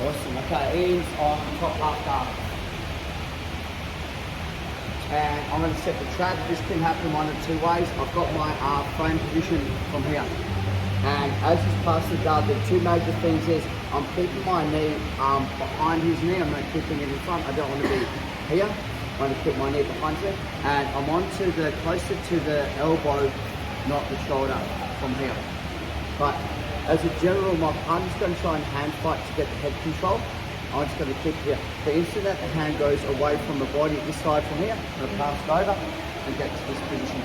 Awesome. Okay, Ian's on top half guard. And I'm going to set the trap. This can happen one of two ways. I've got my frame position from here. And as he's past the guard, the two major things is I'm keeping my knee behind his knee. I'm not keeping it in front. I don't want to be here. I want to keep my knee behind it. And I'm onto the closer to the elbow, not the shoulder from here. But as a general, my partner's going to try and hand fight to get the head control. I'm just going to keep here. The instant that the hand goes away from the body, this side from here, I'm going to pass it over and get to this position.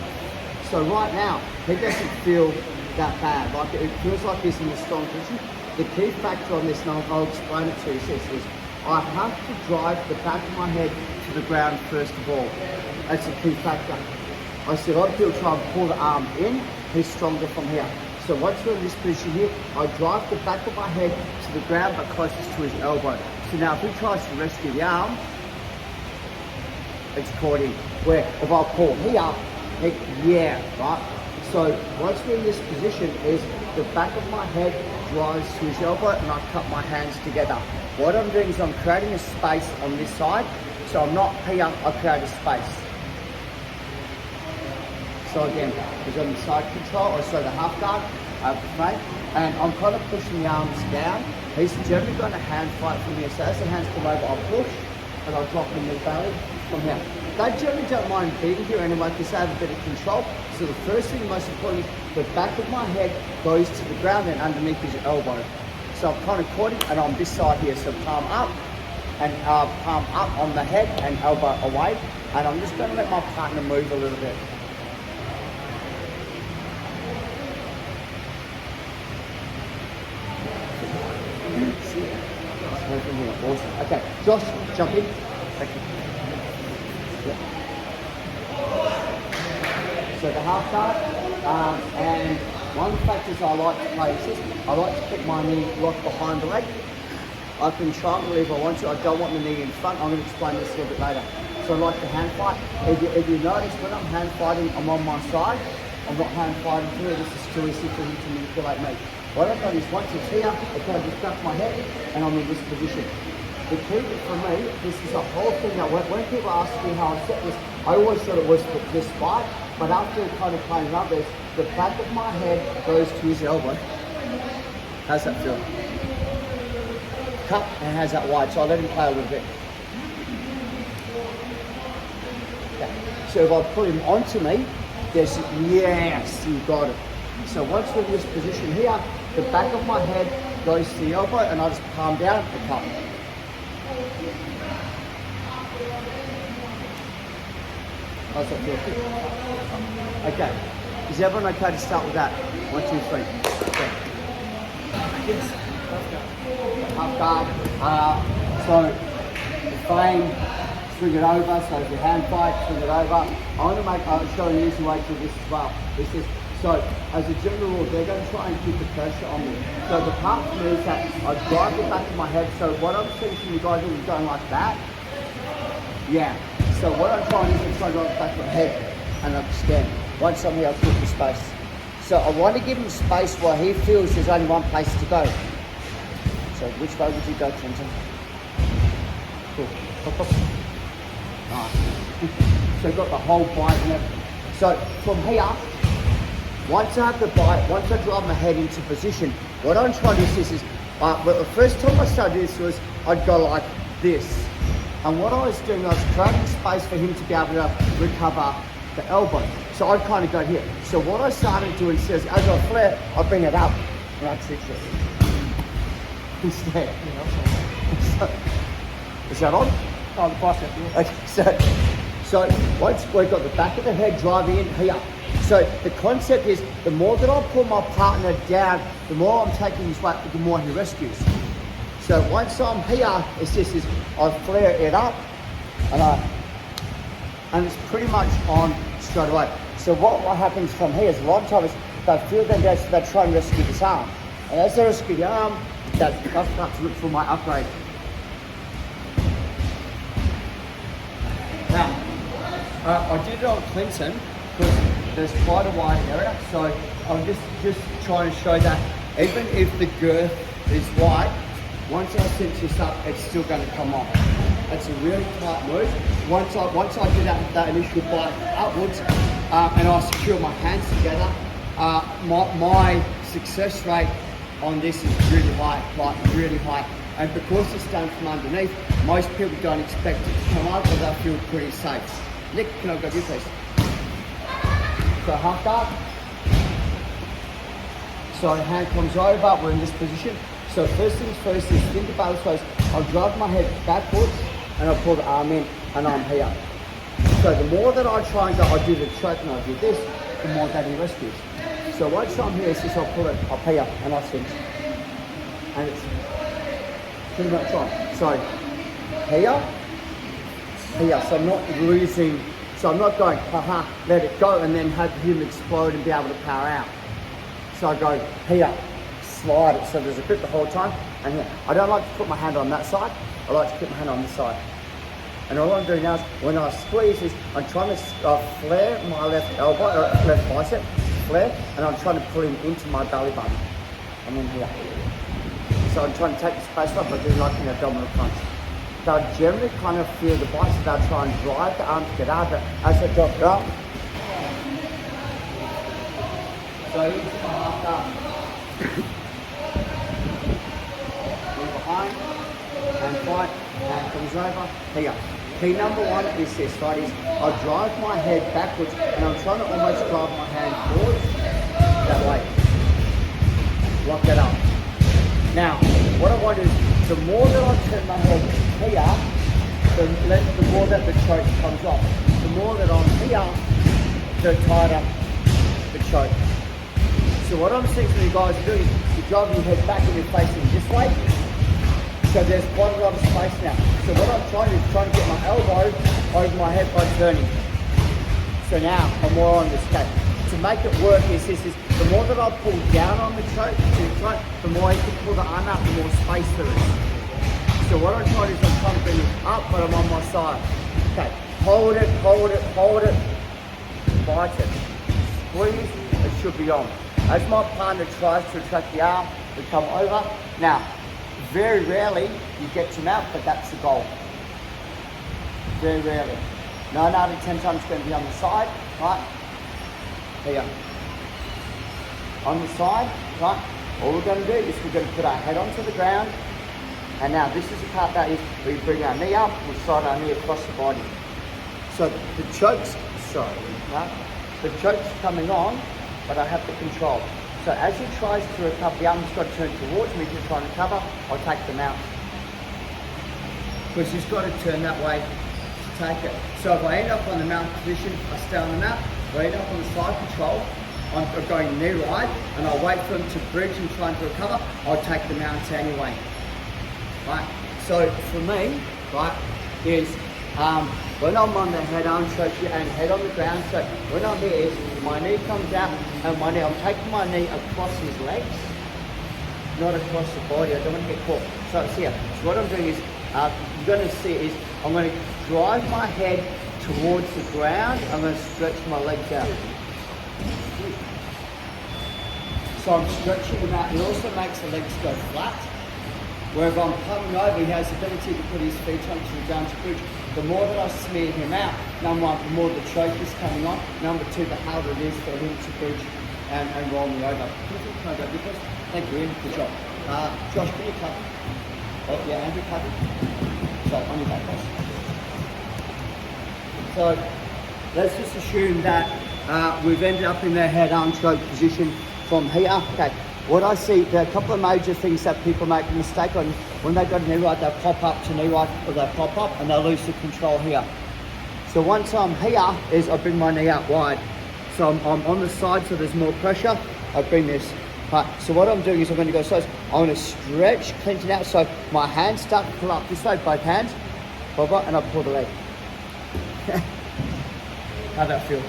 So right now, he doesn't feel that bad. Like it feels like he's in a strong position. The key factor on this, and I'll explain it to you, is I have to drive the back of my head to the ground first of all. That's a key factor. I see a lot of people try and pull the arm in. He's stronger from here. So once we're in this position here, I drive the back of my head to the ground but closest to his elbow. So now if he tries to rescue the arm, it's caught in. Where if I pull here, right? So once we're in this position is the back of my head drives to his elbow and I cut my hands together. What I'm doing is I'm creating a space on this side. So I'm not here, I create a space. So again, he's on the side control, or so the half guard, frame, and I'm kind of pushing the arms down. He's generally going to hand fight from here. So as the hands come over, I'll push, and I'll drop in the belly from here. They generally don't mind being here anyway, because they have a bit of control. So the first thing, most important, is the back of my head goes to the ground and underneath his elbow. So I'm kind of caught him, and on this side here, so palm up, and palm up on the head, and elbow away. And I'm just going to let my partner move a little bit. Awesome. Okay, Josh, jump in. Thank you. Yeah. So the half guard, and one of the factors I like to play is this. I like to keep my knee locked behind the leg. I can triangle if I want to. I don't want the knee in front. I'm going to explain this a little bit later. So I like to hand fight. If you notice, when I'm hand fighting, I'm on my side. I'm not hand fighting here. This is too easy for him to manipulate me. What I've done is once it's here, I kind of just duck my head and I'm in this position. The key for me, this is a whole thing that when people ask me how I set this, I always thought it was this fight, but after kind of playing up this, the back of my head goes to his elbow. How's that feel? Cut and has that wide, so I'll let him play a little bit. Okay. So if I put him onto me, there's, yes, you got it. So once we're in this position here, the back of my head goes to the elbow and I just palm down and cut. How's that feel? Okay. Is everyone okay to start with that? 1, 2, 3. Okay. Yes. Half guard. So the frame, swing it over. So if you hand fight, swing it over. I want to show an easy way to this as well. This is so as a general rule, they're going to try and keep the pressure on me. So the part for me is that I drive the back of my head. So what I'm seeing from you guys is going like that. Yeah. So what I'm trying to do is try to drive the back of my head and understand. Once I'm here, I'll keep the space. So I want to give him space where he feels there's only one place to go. So which way would you go, Clinton? Cool. Nice. So you've got the whole bite and everything. So from here, once I have the bite, once I drive my head into position, what I'm trying to do is, well, the first time I started this was, I'd go like this. And what I was doing, I was creating space for him to be able to recover the elbow. So I'd kind of go here. So what I started doing is, as I flare, I bring it up, and I trick it. Instead. So, is that on? Oh, the bicep, yeah. Okay, so once we've got the back of the head driving in here, so the concept is the more that I pull my partner down, the more I'm taking his weight, the more he rescues. So once I'm here, it's just is I flare it up and it's pretty much on straight away. So what happens from here is a lot of times they feel them down, so they try and rescue this arm. And as they rescue the arm, that starts to look for my upgrade. Now, I did it on Clinton because there's quite a wide area, so I'm just trying to show that even if the girth is wide, Once I cinch this up, it's still going to come off. It's a really tight move. Once I do that initial bite upwards, and I secure my hands together, my success rate on this is really high, like really high. And because it's done from underneath, most people don't expect it to come up, but they feel pretty safe. Nick, can I go this please? So half guard. So hand comes over, we're in this position. So first things first is think about this ways. I'll drive my head backwards and I'll pull the arm in and I'm here. So the more that I try and go, I do the choke and I do this, the more that he rescues. So once I'm here, since I'll pull it up here and I cinch. And it's pretty much on. So here, so I'm not losing, so I'm not going, haha, let it go and then have him explode and be able to power out. So I go here, slide it, so there's a grip the whole time, and here. I don't like to put my hand on that side, I like to put my hand on this side. And all I'm doing now is, when I squeeze is, I'm trying to flare my left elbow, left bicep, flare, and I'm trying to pull him into my belly button. And then here. So I'm trying to take the space off, I do like an abdominal punch. They'll generally kind of feel the bites, they'll try and drive the arm to get out, but as I drop it up, so here's my half guard. Behind, and fight, and comes over, here. Key number one is this, right, is I drive my head backwards, and I'm trying to almost drive my hand forwards, that way. Lock that up. Now, what I want is, the more that I turn my head here, the more that the choke comes off. The more that I'm here, the tighter the choke. So what I'm seeing you guys do is you're driving your head back and you're facing this way. So there's quite a lot of space now. So what I'm trying to do is trying to get my elbow over my head by turning. So now I'm more on this case. To make it work is the more that I pull down on the choke, the more I can pull the arm out, the more space there is. So what I'm trying to do is I'm trying to bring it up, but I'm on my side. Okay, hold it, bite it, squeeze, it should be on. As my partner tries to attract the arm, we come over. Now, very rarely you get him out, but that's the goal. Very rarely. 9 out of 10 times it's going to be on the side, right? Here. On the side, right? All we're going to do is we're going to put our head onto the ground. And now this is the part that is we bring our knee up, we slide our knee across the body. So the choke's, right? The choke's coming on, but I have to control. So as he tries to recover, the arm's got to turn towards me to try and recover, I'll take them out. Because he's got to turn that way to take it. So if I end up on the mount position, I stay on the mount. If I end up on the side control, I'm going knee right, and I'll wait for him to bridge and trying to recover, I'll take the mounts anyway. Right? So for me, right, is when I'm on the head arm choke and head on the ground, so when I'm here, my knee comes out and I'm taking my knee across his legs, not across the body. I don't want to get caught. So it's here. So what I'm doing is, you're going to see is, I'm going to drive my head towards the ground. I'm going to stretch my legs out. So I'm stretching them out. It also makes the legs go flat. Where if I'm coming over, he has the ability to put his feet onto the ground to bridge. The more that I smear him out, number one, the more the choke is coming on. Number two, the harder it is for him to bridge and roll me over. Can I go with this? Thank you, Ian. Good job. Josh, can you cover? Oh, yeah, Andrew, cover. So, on your back, guys. So, let's just assume that we've ended up in their head-arm choke position from here. Okay. What I see, there are a couple of major things that people make a mistake on. When they've got a knee right, they'll pop up to knee right, or they'll pop up and they'll lose the control here. So once I'm here, is I bring my knee out wide. So I'm on the side, so there's more pressure. I bring this. Right, so what I'm doing is I'm going to go so I'm going to stretch, clench it out, so my hands start to pull up this way, both hands, and I pull the leg. How'd that feel?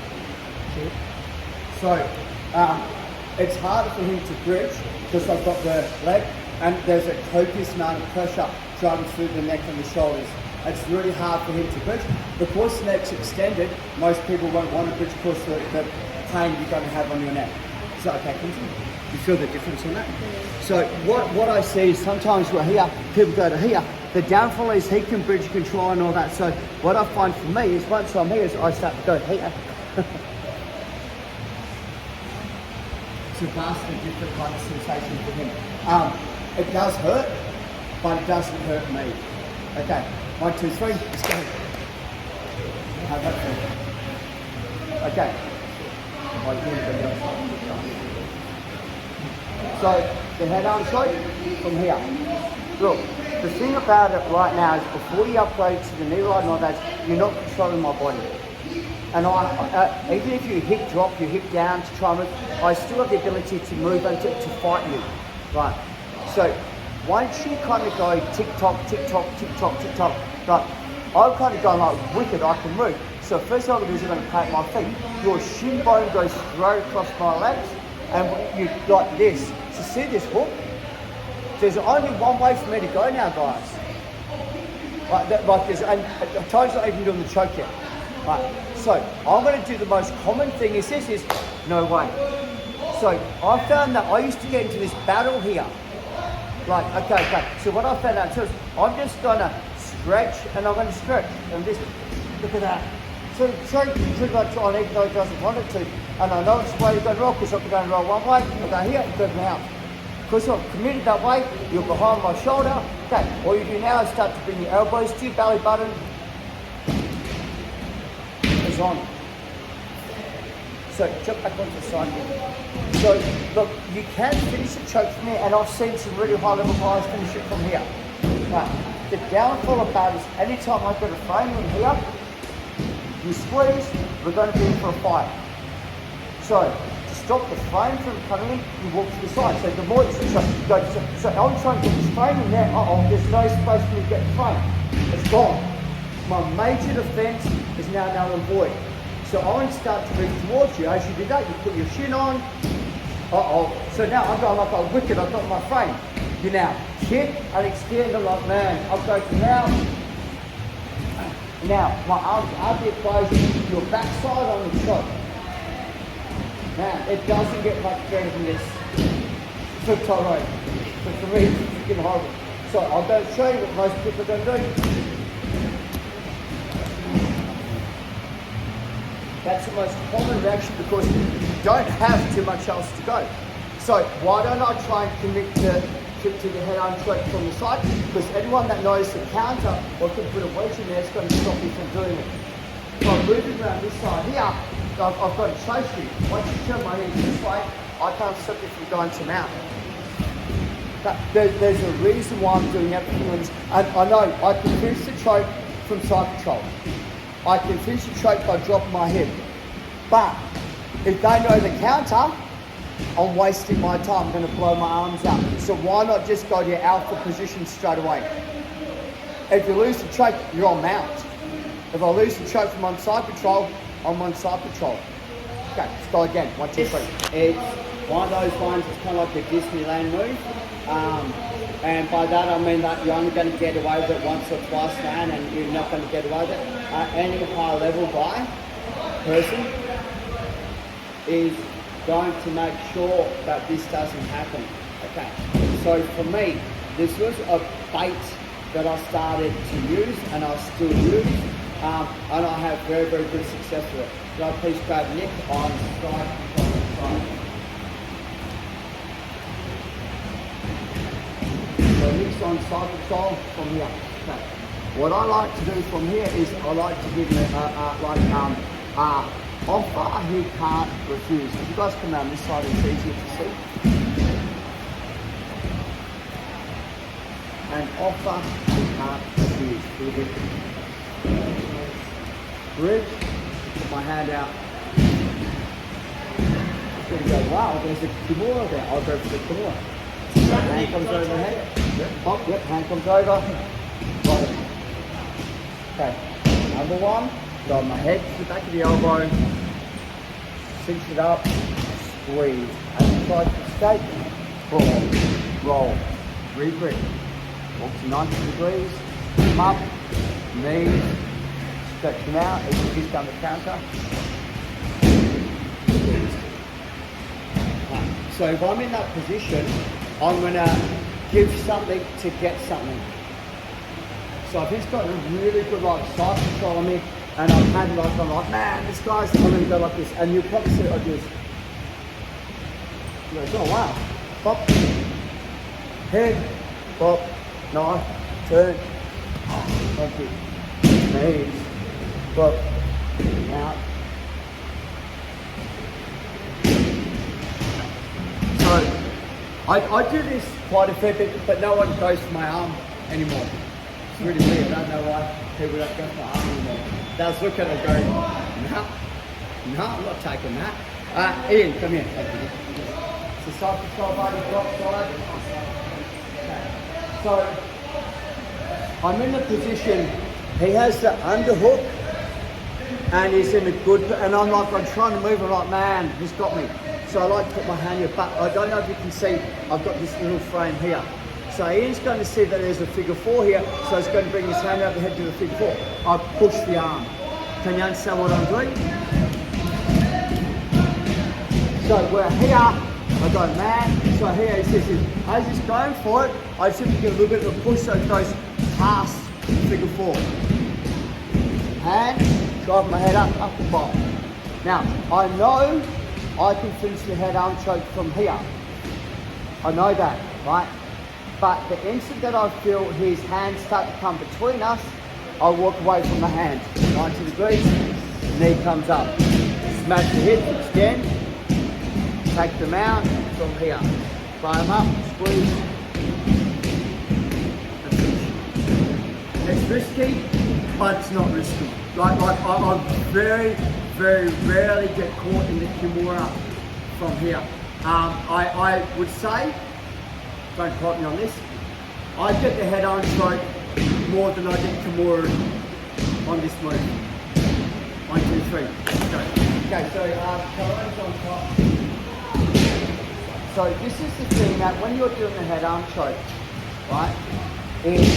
So, it's harder for him to bridge because I've got the leg and there's a copious amount of pressure driving through the neck and the shoulders. It's really hard for him to bridge. Because the neck's extended, most people won't want to bridge because of the pain you're going to have on your neck. Is that okay, continue? You feel the difference on that? So what I see is sometimes we're here, people go to here. The downfall is he can bridge control and all that. So what I find for me is once I'm here, I start to go here. It's a vastly different kind of sensation for him. It does hurt, but it doesn't hurt me. Okay, 1, 2, 3, let's go. How about that? Okay. So the head arm shot from here. Look, the thing about it right now is before you upgrade to the knee ride and all that, you're not controlling my body. And even if you hip drop, you hip down to try and move, I still have the ability to move and to fight you. Right. So once you kind of go tick-tock, tick-tock, tick-tock, tick-tock, like, I'm kind of going like wicked, I can move. So first thing I'm going to do is I'm going to plant my feet. Your shin bone goes straight across my legs and you like this. So see this hook? There's only one way for me to go now, guys. Like this, and at times not even doing the choke yet. Right. So I'm going to do the most common thing is this is no way. So I found that I used to get into this battle here. Like, okay. So what I found out too is I'm just going to stretch and I'm going to stretch and just look at that. So choke pretty much on even though it doesn't want it to. And I know it's the way you're going to roll because I'm going to roll one way, I go here, I go out. Because I'm committed that way, you're behind my shoulder. Okay, all you do now is start to bring your elbows to your belly button. It's on. So jump back onto the side here. So look, you can finish the choke from here, and I've seen some really high level guys finish it from here. Right. The downfall of that is anytime I've got a frame in here, you squeeze, we're going to be in for a fight. So to stop the frame from coming in, you walk to the side. So the more you go, so I'm trying to get this frame in there. There's no space for me to get the frame. It's gone. My major defense is now null and void. So I want to start to move towards you. As you do that, you put your shin on. So now I'm going like a wicked, I've got my frame. You now kick and extend. I'm like, man, I'll go from now, my arms are the equation, your backside on the choke. Man, it doesn't get much better than this. For Tyrone. But for me, it's freaking horrible. So I'll go show you what most people are going to do. That's the most common reaction because you don't have too much else to go. So why don't I try and commit to the head arm choke from the side? Because anyone that knows the counter or can put a wedge in there is going to stop you from doing it. So I'm moving around this side here, I've got to chase you. Once you turn my head this way, I can't stop you from going to mount. There's a reason why I'm doing everything on this. And I know I can finish the choke from side control. I can finish the choke by dropping my head. But if they know the counter, I'm wasting my time. I'm going to blow my arms up. So why not just go to your alpha position straight away? If you lose the choke, you're on mount. If I lose the choke from on side control, I'm on side control. Okay, let's go again. 1, 2, 3. It's one of those ones that's kind of like a Disneyland move. And by that I mean that you're only going to get away with it once or twice, man, and you're not going to get away with it. Any high level guy, person, is going to make sure that this doesn't happen. Okay, so for me, this was a bait that I started to use and I still use, and I have very, very good success with it. So please grab Nick on side. So Nick's on side control from here. Okay. What I like to do from here is I like to give him offer he can't refuse. If you guys come down this side, it's easier to see. And offer he can't refuse. Bridge, put my hand out. There you go, wow, there's a Kimura there. I'll go for the Kimura. Hand comes over the head. Oh, yep, hand comes over. Got it. Okay, number one, got my head to the back of the elbow. Cinch it up, squeeze. And try to escape. Roll. Re-grip. Walk to 90 degrees. Come up. Knees. Stretch them out. As you just down the counter. So if I'm in that position I'm gonna give something to get something. So if he's got a really good like side control on me, and I'm handing like I'm like, man, this guy's, I'm gonna go like this, and you'll probably see it like this. He goes, oh wow, pop, head, pop, knife, turn, thank you, knees, pop, out. So I do this quite a fair bit, but no one goes for my arm anymore. It's really weird. I don't know why people don't go for my arm anymore. They was looking at it going, no, I'm not taking that. Ian, come here. So side control body, drop side. Okay. So I'm in the position, he has the underhook and he's in a good, and I'm trying to move him like, man, he's got me. So I like to put my hand here, but I don't know if you can see, I've got this little frame here. So Ian's going to see that there's a figure 4 here, so he's going to bring his hand over the head to the figure 4. I push the arm. Can you understand what I'm doing? So we're here, I go, man, so here he says, as he's going for it, I simply give a little bit of a push so it goes past figure 4. Hand, drive my head up and bottom. Now, I know I can finish the head arm choke from here. I know that, right? But the instant that I feel his hands start to come between us, I walk away from the hand. 90 degrees, knee comes up. Smash the hips, extend, take them out from here. Fly them up, squeeze. It's risky, but it's not risky. Like I very, very rarely get caught in the Kimura from here. I would say, don't quote me on this, I get the head on stroke more than I get Kimura on this move. 1, 2, 3, go. Okay, so Calone's on top. So this is the thing that when you're doing the head arm choke, right, is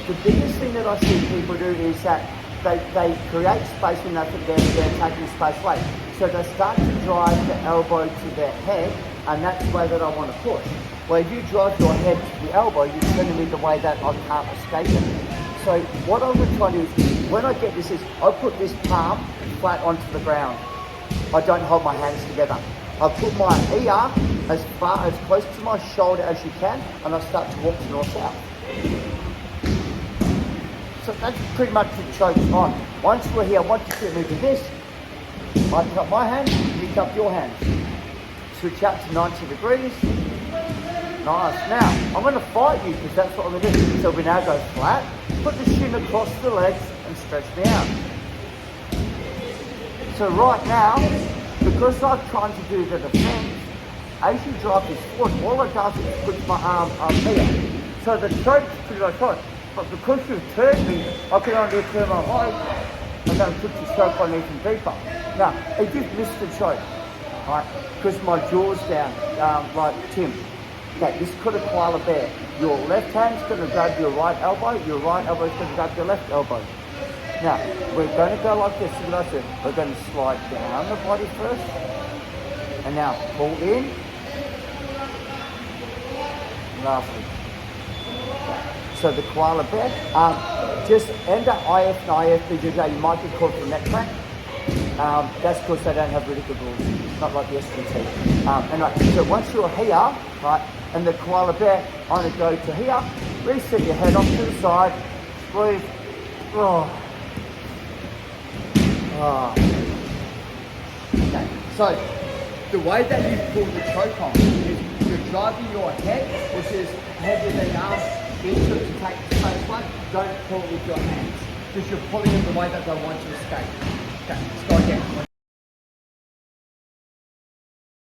the biggest thing that I see people do is that they create space when they think they're taking space away. So they start to drive the elbow to their head, and that's the way that I want to push. Well, if you drive your head to the elbow, you're turning me the way that I can't escape it. So what I would try to do is, when I get this, is I put this palm flat onto the ground. I don't hold my hands together. I put my ear as close to my shoulder as you can, and I start to walk to north-south. So that's pretty much the choke's on. Once we're here, once you see me do this, I pick up my hand, you pick up your hand. Switch out to 90 degrees. Nice. Now, I'm going to fight you because that's what I'm going to do. So we now go flat, put the shin across the legs and stretch me out. So right now, because I'm trying to do the defense, as you drive this foot, all it does is push my arm up here. So the choke's pretty much on. But because you've turned me, I can only turn my leg and then put the choke on even deeper. Now, if you've missed the choke, right, because my jaw's down, like Tim, okay, this could have koala bear. Your left hand's going to grab your right elbow is going to grab your left elbow. Now, we're going to go like this, as I said, we're going to slide down the body first, and now pull in, lastly. So the koala bear, just enter IF and IFBJJ, you might get called for neck crack. That's because they don't have really good rules, not like the SGT. Anyway, so once you're here, right, and the koala bear, I'm going to go to here, reset your head off to the side, squeeze, Okay, so the way that you pull the choke on is you're driving your head, which is heavier than your arms, into it to take the space away. Don't pull it with your hands, because you're pulling it the way that they want to escape. Okay, let's go again.